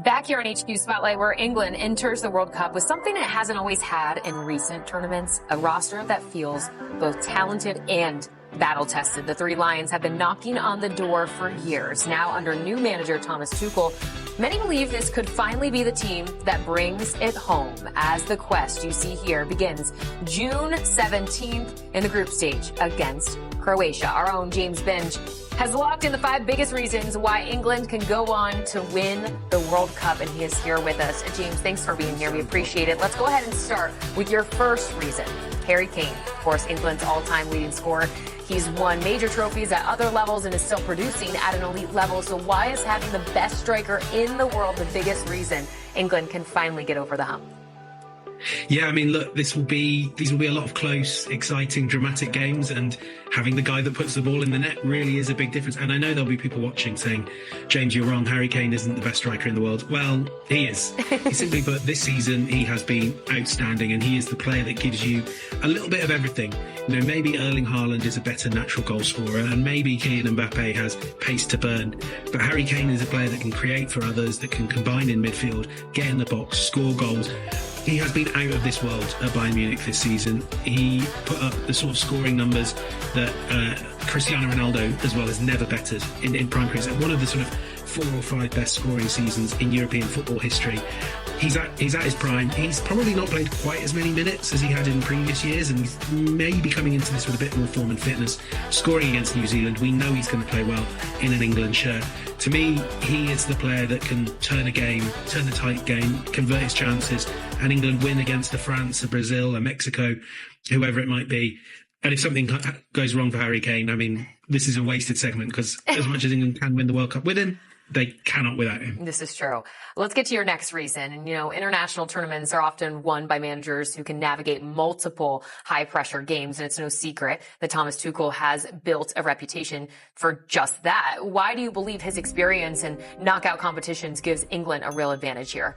Back here on HQ Spotlight, where England enters the World Cup with something it hasn't always had in recent tournaments, a roster that feels both talented and battle-tested. The Three Lions have been knocking on the door for years. Now, under new manager Thomas Tuchel, many believe this could finally be the team that brings it home, as the quest you see here begins June 17th in the group stage against Croatia. Our own James Benge has locked in the 5 biggest reasons why England can go on to win the World Cup, and he is here with us. James, thanks for being here. We appreciate it. Let's go ahead and start with your first reason. Harry Kane, of course, England's all-time leading scorer. He's won major trophies at other levels and is still producing at an elite level. So why is having the best striker in the world the biggest reason England can finally get over the hump? Yeah, I mean, look, these will be a lot of close, exciting, dramatic games, and having the guy that puts the ball in the net really is a big difference. And I know there'll be people watching saying, James, you're wrong, Harry Kane isn't the best striker in the world. Well, he is. Simply put, this season he has been outstanding, and he is the player that gives you a little bit of everything. You know, maybe Erling Haaland is a better natural goal scorer, and maybe Kylian Mbappe has pace to burn. But Harry Kane is a player that can create for others, that can combine in midfield, get in the box, score goals. He has been out of this world at Bayern Munich this season. He put up the sort of scoring numbers that Cristiano Ronaldo as well has never bettered in prime careers. One of the sort of 4 or 5 best scoring seasons in European football history. He's at his prime. He's probably not played quite as many minutes as he had in previous years, and he's maybe coming into this with a bit more form and fitness. Scoring against New Zealand, we know he's going to play well in an England shirt. To me, he is the player that can turn a game, turn a tight game, convert his chances, and England win against a France, a Brazil, a Mexico, whoever it might be. And if something goes wrong for Harry Kane, I mean, this is a wasted segment, because as much as England can win the World Cup with him, they cannot without him. This is true. Let's get to your next reason. And, you know, international tournaments are often won by managers who can navigate multiple high-pressure games. And it's no secret that Thomas Tuchel has built a reputation for just that. Why do you believe his experience in knockout competitions gives England a real advantage here?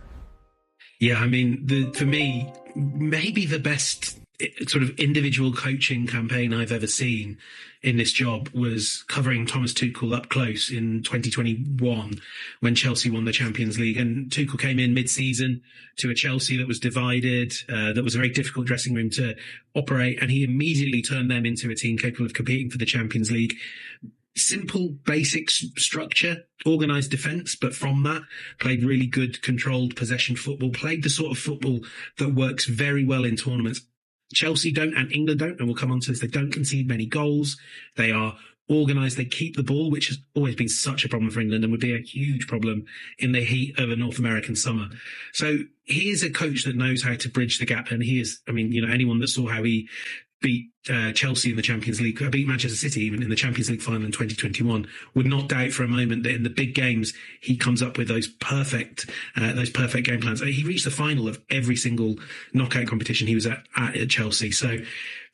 Yeah, I mean, for me, maybe the best sort of individual coaching campaign I've ever seen in this job was covering Thomas Tuchel up close in 2021 when Chelsea won the Champions League. And Tuchel came in mid-season to a Chelsea that was divided, that was a very difficult dressing room to operate, and he immediately turned them into a team capable of competing for the Champions League. Simple, basic structure, organised defence, but from that, played really good, controlled possession football, played the sort of football that works very well in tournaments. Chelsea don't, and England don't, and we'll come on to this. They don't concede many goals. They are organised. They keep the ball, which has always been such a problem for England and would be a huge problem in the heat of a North American summer. So he is a coach that knows how to bridge the gap. And he is, I mean, you know, anyone that saw how he beat Chelsea in the Champions League, beat Manchester City even in the Champions League final in 2021, would not doubt for a moment that in the big games he comes up with those perfect game plans. He reached the final of every single knockout competition he was at Chelsea. So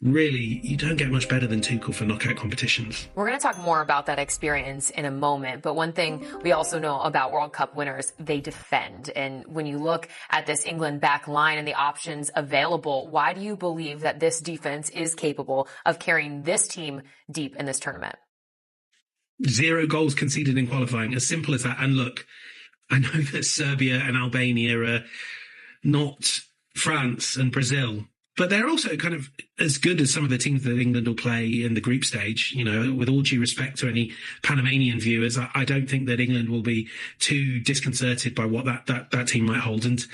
really, you don't get much better than Tuchel for knockout competitions. We're going to talk more about that experience in a moment, but one thing we also know about World Cup winners, they defend. And when you look at this England back line and the options available, why do you believe that this defense is capable of carrying this team deep in this tournament? 0 goals conceded in qualifying, as simple as that. And look, I know that Serbia and Albania are not France and Brazil, but they're also kind of as good as some of the teams that England will play in the group stage. You know, with all due respect to any Panamanian viewers, I don't think that England will be too disconcerted by what that team might hold. And,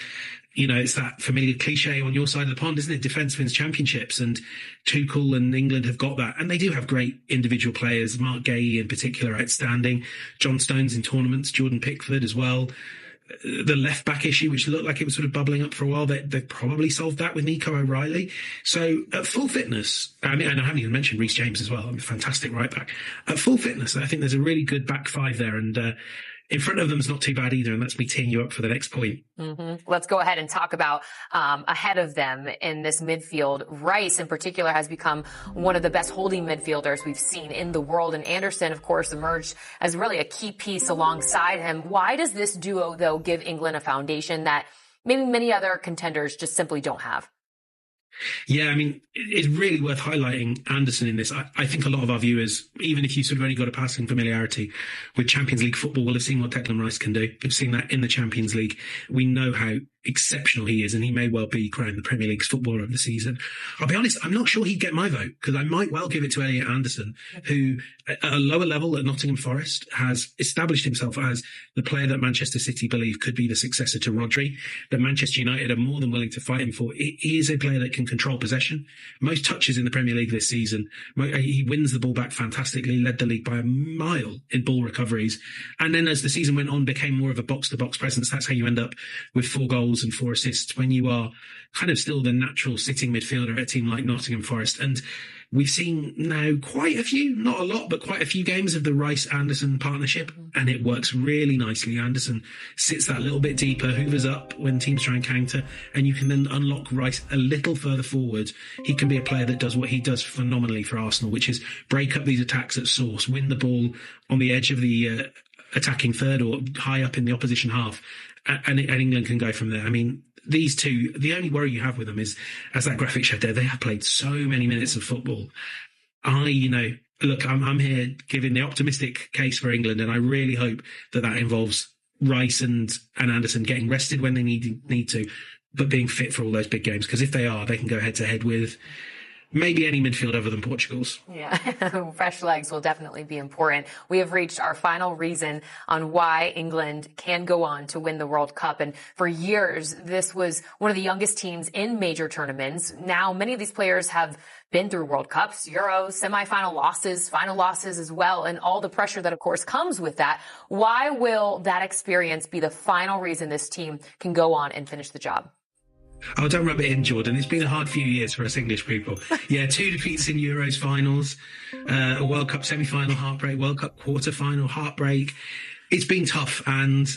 you know, it's that familiar cliche on your side of the pond, isn't it? Defence wins championships, and Tuchel and England have got that. And they do have great individual players. Mark Gay in particular, outstanding. John Stones in tournaments, Jordan Pickford as well. The left back issue, which looked like it was sort of bubbling up for a while, they probably solved that with Nico O'Reilly. So at full fitness, I mean, and I haven't even mentioned Reece James as well. I mean, fantastic right back. At full fitness, I think there's a really good back 5 there, and in front of them is not too bad either, and that's me teeing you up for the next point. Mm-hmm. Let's go ahead and talk about ahead of them in this midfield. Rice, in particular, has become one of the best holding midfielders we've seen in the world, and Anderson, of course, emerged as really a key piece alongside him. Why does this duo, though, give England a foundation that maybe many other contenders just simply don't have? Yeah, I mean, it's really worth highlighting Anderson in this. I think a lot of our viewers, even if you sort of only got a passing familiarity with Champions League football, will have seen what Declan Rice can do. We've seen that in the Champions League. We know how exceptional he is, and he may well be crowned the Premier League's footballer of the season. I'll be honest, I'm not sure he'd get my vote, because I might well give it to Elliot Anderson, who at a lower level at Nottingham Forest has established himself as the player that Manchester City believe could be the successor to Rodri, that Manchester United are more than willing to fight him for. He is a player that can control possession. Most touches in the Premier League this season. He wins the ball back fantastically, led the league by a mile in ball recoveries. And then as the season went on, became more of a box-to-box presence. That's how you end up with 4 goals and 4 assists when you are kind of still the natural sitting midfielder at a team like Nottingham Forest. And we've seen now quite a few, not a lot, but quite a few games of the Rice-Anderson partnership, and it works really nicely. Anderson sits that little bit deeper, hoovers up when teams try and counter, and you can then unlock Rice a little further forward. He can be a player that does what he does phenomenally for Arsenal, which is break up these attacks at source, win the ball on the edge of the attacking third or high up in the opposition half, and England can go from there. I mean, these two, the only worry you have with them is, as that graphic showed there, they have played so many minutes of football. Look, I'm here giving the optimistic case for England, and I really hope that involves Rice and Anderson getting rested when they need to, but being fit for all those big games. Because if they are, they can go head to head with maybe any midfield other than Portugal's. Yeah, fresh legs will definitely be important. We have reached our final reason on why England can go on to win the World Cup. And for years, this was one of the youngest teams in major tournaments. Now, many of these players have been through World Cups, Euros, semifinal losses, final losses as well, and all the pressure that, of course, comes with that. Why will that experience be the final reason this team can go on and finish the job? Oh, don't rub it in, Jordan. It's been a hard few years for us English people. Yeah, 2 defeats in Euros finals, a World Cup semi-final heartbreak, World Cup quarter-final heartbreak. It's been tough, and,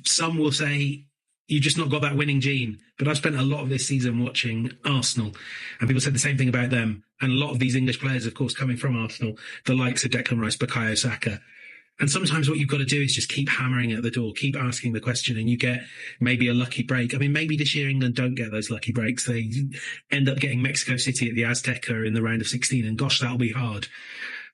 some will say you've just not got that winning gene. But I've spent a lot of this season watching Arsenal, and people said the same thing about them. And a lot of these English players, of course, coming from Arsenal, the likes of Declan Rice, Bukayo Saka. And sometimes what you've got to do is just keep hammering at the door, keep asking the question, and you get maybe a lucky break. I mean, maybe this year England don't get those lucky breaks. They end up getting Mexico City at the Azteca in the round of 16, and gosh, that'll be hard.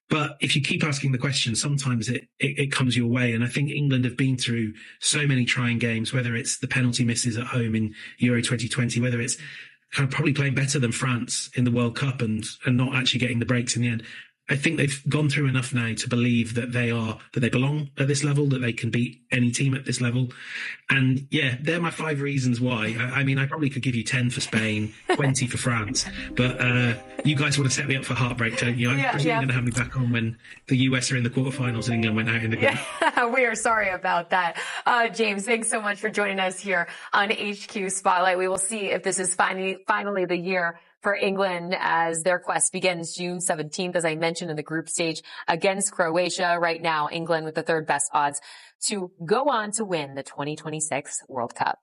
But if you keep asking the question, sometimes it comes your way. And I think England have been through so many trying games, whether it's the penalty misses at home in Euro 2020, whether it's kind of probably playing better than France in the World Cup and not actually getting the breaks in the end. I think they've gone through enough now to believe that they belong at this level, that they can beat any team at this level. And yeah, they're my 5 reasons why. I mean, I probably could give you 10 for Spain, 20 for France, but you guys want to set me up for heartbreak, don't you? I'm presumably going to have me back on when the US are in the quarterfinals and England went out in the group. Yeah, we are sorry about that. James, thanks so much for joining us here on HQ Spotlight. We will see if this is finally the year for England as their quest begins June 17th, as I mentioned, in the group stage against Croatia. Right now, England with the 3rd best odds to go on to win the 2026 World Cup.